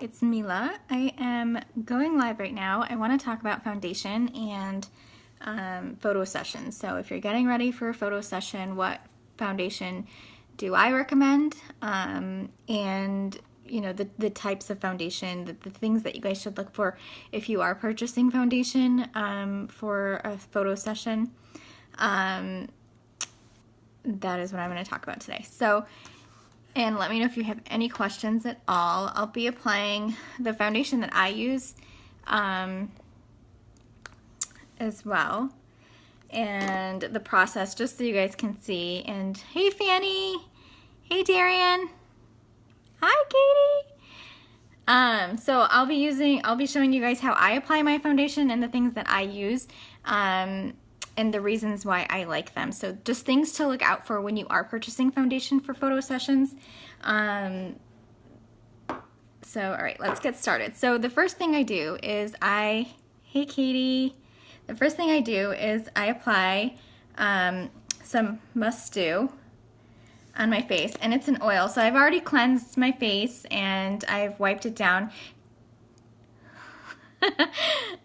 it's Mila. I am going live right now. I want to talk about foundation and photo sessions. So if you're getting ready for a photo session, what foundation do I recommend? And you know, the types of foundation, the things that you guys should look for if you are purchasing foundation for a photo session. That is what I'm going to talk about today. And let me know if you have any questions at all. I'll be applying the foundation that I use as well. And the process, just so you guys can see. And hey, Fanny. Hey, Darian. Hi, Katie. So I'll be showing you guys how I apply my foundation and the things that I use. And the reasons why I like them. So just things to look out for when you are purchasing foundation for photo sessions. All right, let's get started. So the first thing I do is hey Katie. The first thing I do is I apply some Must Do on my face, and it's an oil. So I've already cleansed my face and I've wiped it down.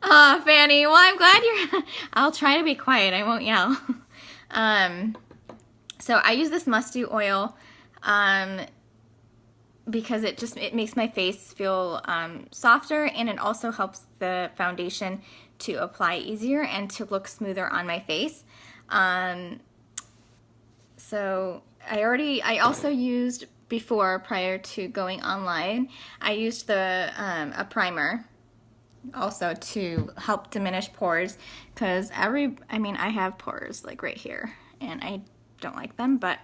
Oh, Fanny, well, I'm glad I'll try to be quiet. I won't yell. So I use this Must Do oil because it makes my face feel softer, and it also helps the foundation to apply easier and to look smoother on my face. So I also used before, prior to going online, I used a primer also to help diminish pores, because I have pores like right here and I don't like them, but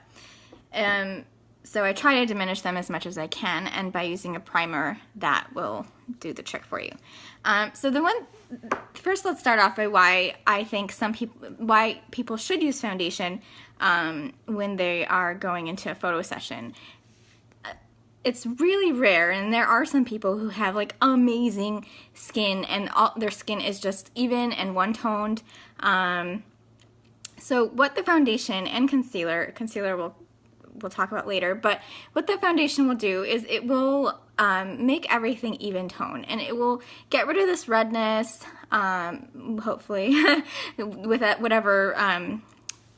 so I try to diminish them as much as I can, and by using a primer that will do the trick for you. First let's start off by why I think why people should use foundation when they are going into a photo session. It's really rare, and there are some people who have like amazing skin, and their skin is just even and one-toned. So what the foundation and concealer we'll talk about later, but what the foundation will do is it will make everything even tone, and it will get rid of this redness, hopefully, with whatever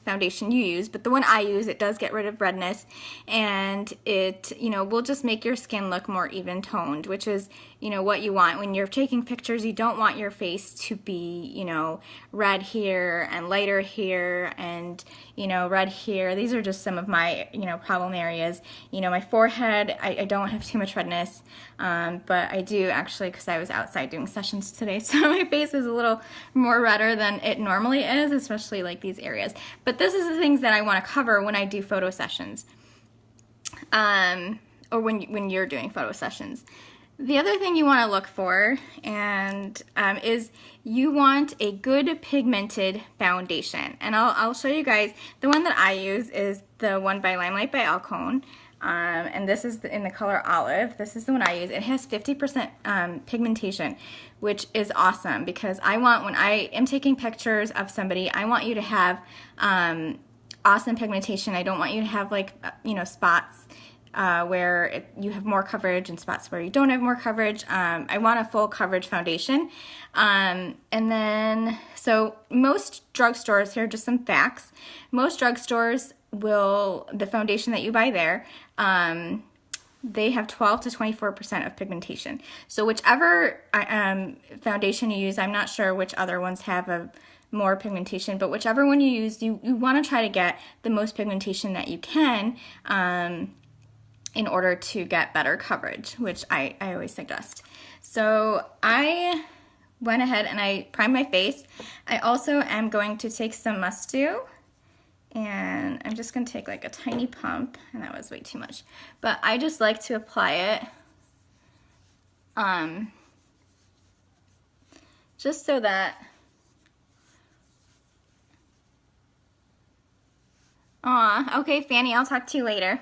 foundation you use. But the one I use, it does get rid of redness, and it will just make your skin look more even toned, which is what you want when you're taking pictures. You don't want your face to be red here and lighter here and red here. These are just some of my problem areas. My forehead, I don't have too much redness, but I do actually, because I was outside doing sessions today, so my face is a little more redder than it normally is, especially like these areas. But this is the things that I want to cover when I do photo sessions, or when you're doing photo sessions. The other thing you want to look for is you want a good pigmented foundation. And I'll show you guys. The one that I use is the one by Limelight by Alcone. And this is in the color Olive. This is the one I use. It has 50% pigmentation, which is awesome, because when I am taking pictures of somebody, I want you to have awesome pigmentation. I don't want you to have like spots where you have more coverage and spots where you don't have more coverage. I want a full coverage foundation. And then, so most drugstores, here are just some facts. Most drugstores the foundation that you buy there, they have 12 to 24% of pigmentation. So whichever foundation you use, I'm not sure which other ones have more pigmentation, but whichever one you use, you want to try to get the most pigmentation that you can, in order to get better coverage, which I always suggest. So I went ahead and I primed my face. I also am going to take some Must Do, and I'm just going to take like a tiny pump, and that was way too much. But I just like to apply it just so that okay, Fanny, I'll talk to you later.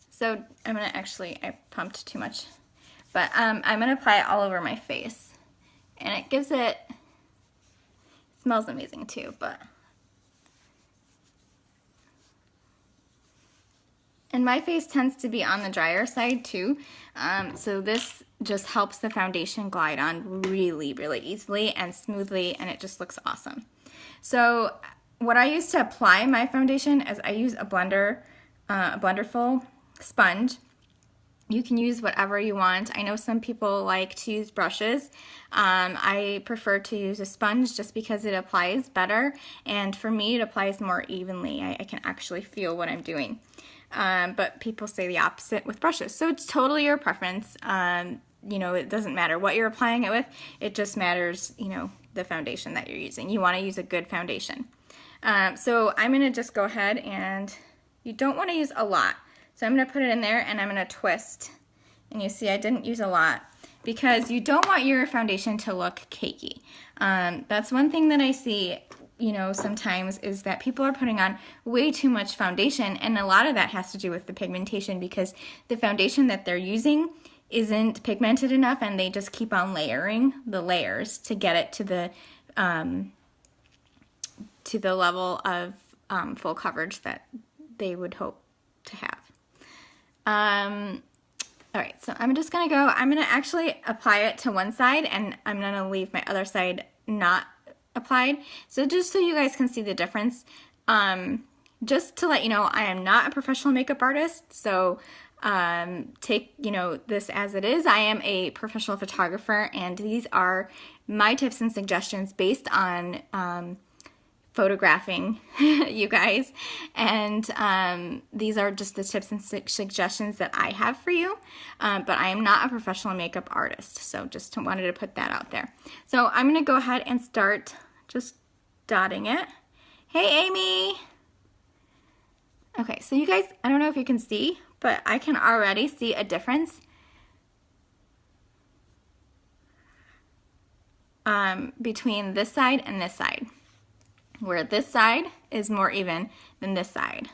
So I pumped too much, but I'm gonna apply it all over my face, and it smells amazing too, And my face tends to be on the drier side too, so this just helps the foundation glide on really, really easily and smoothly, and it just looks awesome. So what I use to apply my foundation is I use a blenderful sponge. You can use whatever you want. I know some people like to use brushes. I prefer to use a sponge just because it applies better, and for me it applies more evenly. I can actually feel what I'm doing. But people say the opposite with brushes. So it's totally your preference. You know, it doesn't matter what you're applying it with. It just matters, you know, the foundation that you're using. You want to use a good foundation. So I'm going to just go ahead, and you don't want to use a lot. So I'm going to put it in there and I'm going to twist. And you see I didn't use a lot because you don't want your foundation to look cakey. That's one thing that I see, you know, sometimes is that people are putting on way too much foundation, and a lot of that has to do with the pigmentation because the foundation that they're using isn't pigmented enough, and they just keep on layering the layers to get it to the level of full coverage that they would hope to have. All right, so I'm just gonna go, I'm gonna actually apply it to one side, and I'm gonna leave my other side not applied. So just so you guys can see the difference, just to let you know, I am not a professional makeup artist, so take, you know, this as it is. I am a professional photographer, and these are my tips and suggestions based on photographing you guys, and these are just the tips and suggestions that I have for you, but I am not a professional makeup artist, so just wanted to put that out there. So I'm gonna go ahead and start just dotting it. Hey Amy! Okay, so you guys, I don't know if you can see, but I can already see a difference between this side and this side, where this side is more even than this side.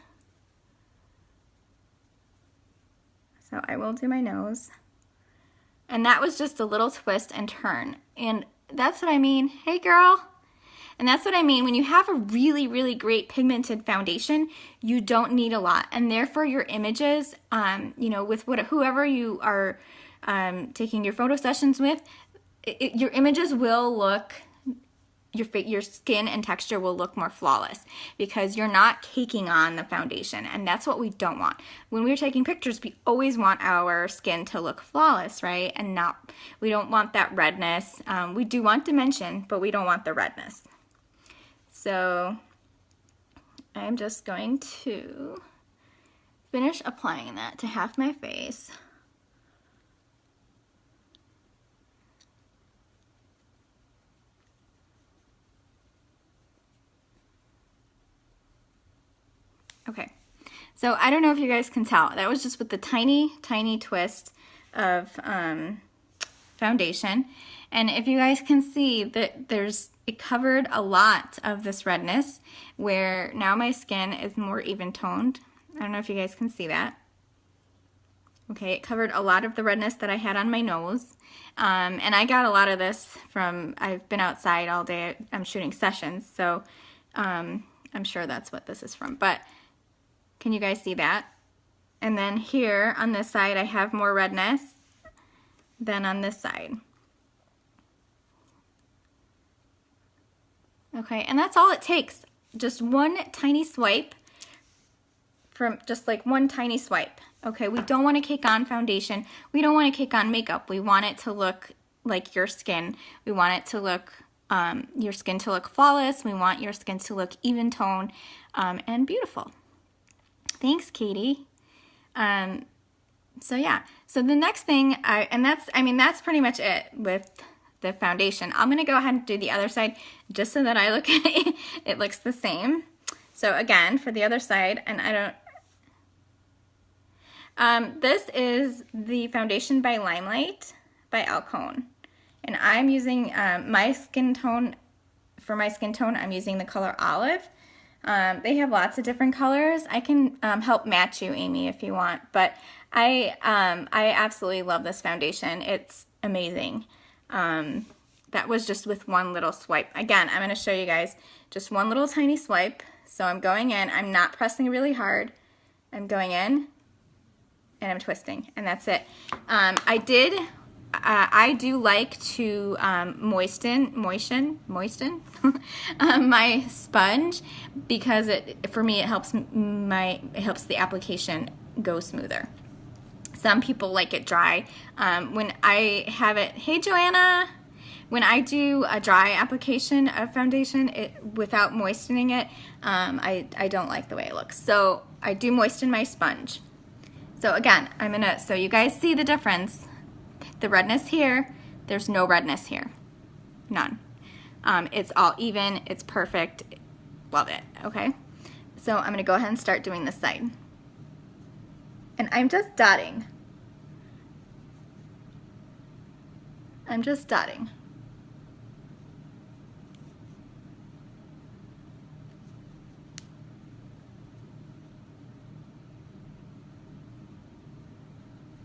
So I will do my nose. And that was just a little twist and turn. And that's what I mean. Hey girl! And that's what I mean. When you have a really, really great pigmented foundation, you don't need a lot. And therefore your images, you know, with whoever you are taking your photo sessions with, your images will look, your skin and texture will look more flawless because you're not caking on the foundation, and that's what we don't want. When we're taking pictures, we always want our skin to look flawless, right? And we don't want that redness. We do want dimension, but we don't want the redness. So I'm just going to finish applying that to half my face. Okay, so I don't know if you guys can tell. That was just with the tiny, tiny twist of foundation. And if you guys can see that it covered a lot of this redness, where now my skin is more even toned. I don't know if you guys can see that. Okay, it covered a lot of the redness that I had on my nose. And I got a lot of this from, I've been outside all day. I'm shooting sessions, so I'm sure that's what this is from. But can you guys see that? And then here on this side, I have more redness than on this side. Okay, and that's all it takes. Just one tiny swipe, from just like one tiny swipe. Okay, we don't want to cake on foundation. We don't want to cake on makeup. We want it to look like your skin. We want it to look, your skin to look flawless. We want your skin to look even tone and beautiful. Thanks, Katie. So yeah, so the next thing, that's pretty much it with the foundation. I'm gonna go ahead and do the other side just so that I look at it, it looks the same. So again, for the other side, and this is the foundation by Limelight by Alcone. And I'm using my skin tone, for my skin tone, I'm using the color Olive. They have lots of different colors. I can help match you, Amy, if you want. But I absolutely love this foundation. It's amazing. That was just with one little swipe. Again, I'm going to show you guys just one little tiny swipe. So I'm going in. I'm not pressing really hard. I'm going in, and I'm twisting, and that's it. I do like to moisten my sponge, because for me it helps the application go smoother. Some people like it dry. When I have it, hey Joanna, when I do a dry application of foundation without moistening it, I don't like the way it looks. So I do moisten my sponge. So again, so you guys see the difference. The redness here, there's no redness here. None. It's all even, it's perfect. Love it, okay? So I'm gonna go ahead and start doing this side. And I'm just dotting. I'm just dotting.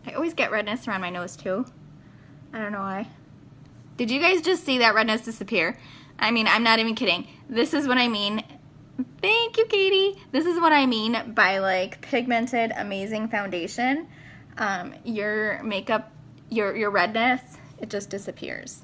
I always get redness around my nose too. I don't know why. Did you guys just see that redness disappear? I mean, I'm not even kidding. This is what I mean. Thank you, Katie. This is what I mean by like pigmented, amazing foundation. Your makeup, your redness, it just disappears.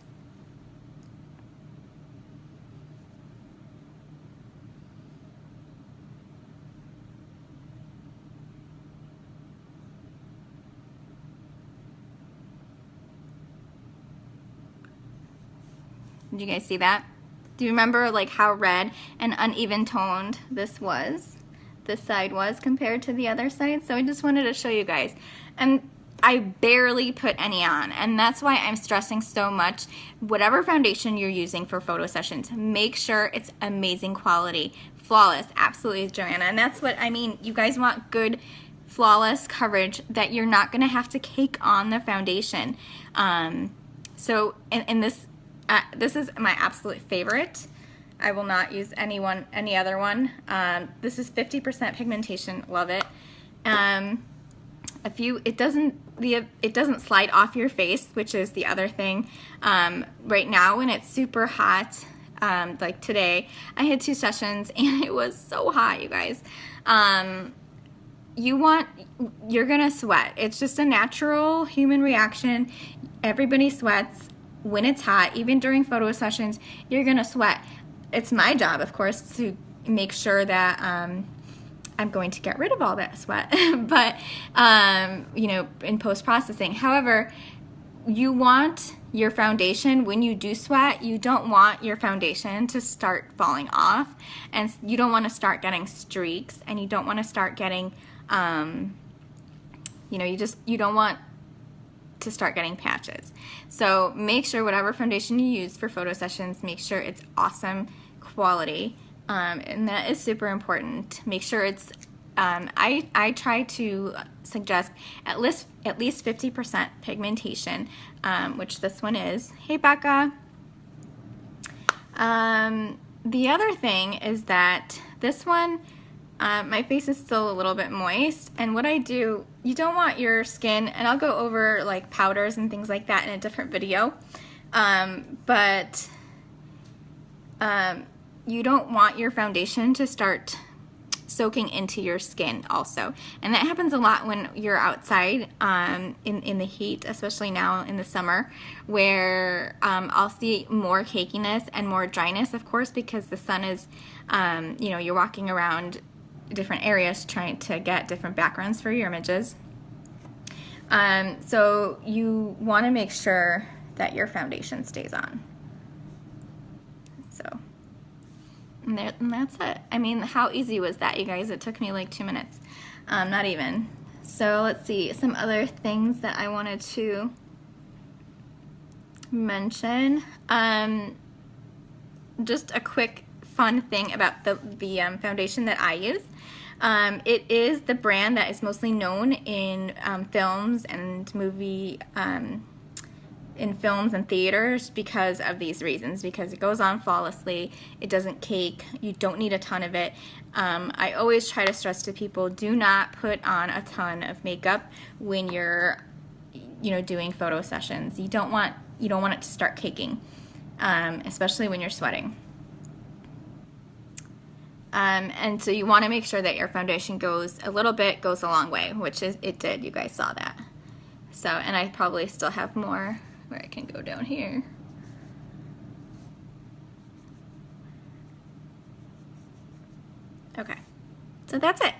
Did you guys see that? Do you remember like how red and uneven toned this side was compared to the other side? So I just wanted to show you guys. And I barely put any on, and that's why I'm stressing so much. Whatever foundation you're using for photo sessions, make sure it's amazing quality, flawless, absolutely, Joanna. And that's what I mean. You guys want good, flawless coverage that you're not gonna have to cake on the foundation. So in this, this is my absolute favorite. I will not use any other one. This is 50% pigmentation, love it. It doesn't slide off your face, which is the other thing. Right now when it's super hot, like today, I had 2 sessions and it was so hot, you guys. You're gonna sweat. It's just a natural human reaction. Everybody sweats when it's hot. Even during photo sessions, you're gonna sweat. It's my job, of course, to make sure that I'm going to get rid of all that sweat, but you know, in post-processing. However, you want your foundation, when you do sweat, you don't want your foundation to start falling off, and you don't want to start getting streaks, and you don't want to start getting, you know, you don't want to start getting patches. So make sure whatever foundation you use for photo sessions, make sure it's awesome quality, and that is super important. Make sure it's, I try to suggest at least 50% pigmentation, which this one is. Hey Becca. The other thing is that this one, my face is still a little bit moist, and what I do, you don't want your skin, and I'll go over like powders and things like that in a different video, but you don't want your foundation to start soaking into your skin also, and that happens a lot when you're outside in the heat, especially now in the summer, where I'll see more cakiness and more dryness, of course, because the sun is, you know, you're walking around different areas trying to get different backgrounds for your images. So you want to make sure that your foundation stays on. So, and that's it. I mean, how easy was that, you guys? It took me like 2 minutes, not even. So let's see, some other things that I wanted to mention. Just a quick fun thing about the foundation that I use. It is the brand that is mostly known in films and in films and theaters because of these reasons, because it goes on flawlessly, it doesn't cake, you don't need a ton of it. I always try to stress to people, do not put on a ton of makeup when you're, you know, doing photo sessions. You don't want it to start caking, especially when you're sweating. And so you want to make sure that your foundation goes a little bit, goes a long way, which it did. You guys saw that. So, and I probably still have more where I can go down here. Okay, so that's it.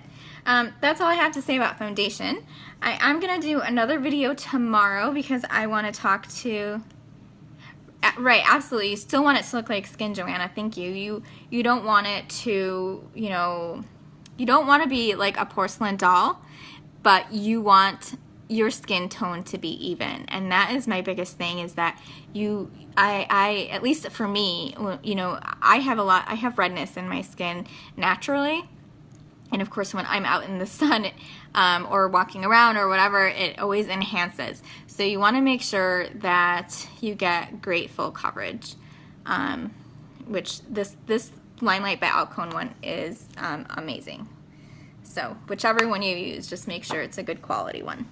That's all I have to say about foundation. I'm gonna do another video tomorrow because I want to talk to. Right, absolutely. You still want it to look like skin, Joanna. Thank you. You don't want it to, you know, you don't want to be like a porcelain doll, but you want your skin tone to be even. And that is my biggest thing, is that I at least for me, you know, I have redness in my skin naturally. And of course, when I'm out in the sun or walking around or whatever, it always enhances. So you want to make sure that you get great full coverage, which this Limelight by Alcone one is amazing. So whichever one you use, just make sure it's a good quality one.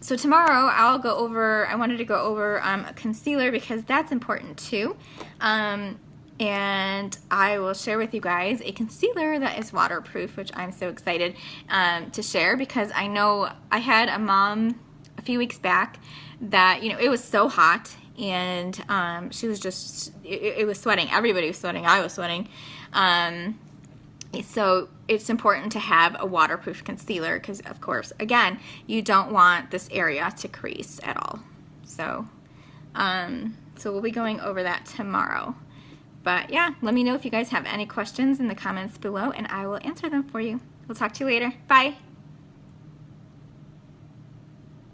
So tomorrow I wanted to go over a concealer because that's important too. And I will share with you guys a concealer that is waterproof, which I'm so excited to share, because I know I had a mom a few weeks back that, you know, it was so hot and she was just, it was sweating. Everybody was sweating. I was sweating. So it's important to have a waterproof concealer because, of course, again, you don't want this area to crease at all. So, so we'll be going over that tomorrow. But yeah, let me know if you guys have any questions in the comments below and I will answer them for you. We'll talk to you later. Bye.